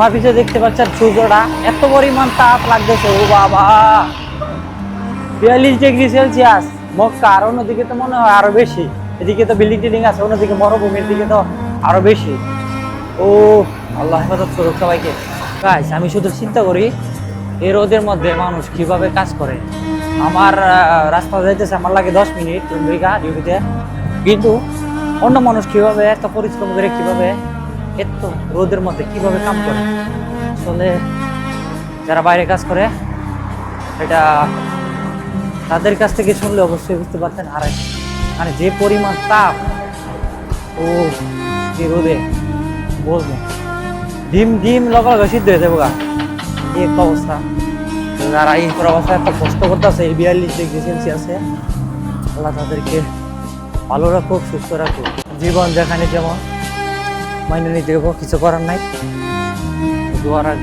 আমার পিছনে দেখতে পাচ্ছেন সূর্যটা এত পরিমাণ তাপ লাগতেছে, ও বাবা 42 ডিগ্রি সেলসিয়াস। মক্কা, আর অন্যদিকে তো মনে হয় আরো বেশি। এদিকে তো বিল্ডিং টিল্ডিং আছে, অন্যদিকে মরুভূমির দিকে তো আরো বেশি। ও আল্লাহ হেফাজত করুক সবাইকে। গাইস, আমি শুধু চিন্তা করি এই রোদের মধ্যে মানুষ কিভাবে কাজ করে। আমার রাস্তা যাইতেছে আমার লাগে 10 মিনিট ডিউটিতে, কিন্তু অন্য মানুষ কিভাবে এত পরিশ্রম করে, কিভাবে এত রোদের মধ্যে কিভাবে কাম করে। আসলে যারা বাইরে কাজ করে এটা তাদের কাছ থেকে শুনলে অবশ্যই বুঝতে পারতেন। আর মানে যে পরিমাণ তাপ, ও যে রোদে বলবো ডিম ডিম লগা সিদ্ধ হয়ে যাবো গা, এই একটা অবস্থা। যারা এই অবস্থায় এত কষ্ট করতেছে এই 42 ডিগ্রি সেলসিয়াসে, আল্লাহ তাদেরকে ভালো রাখুক, সুস্থ রাখুক। জীবন যেখানে যেমন মাইনে নিতে হবে, কিছু করার নাই। দোয়া রাখ।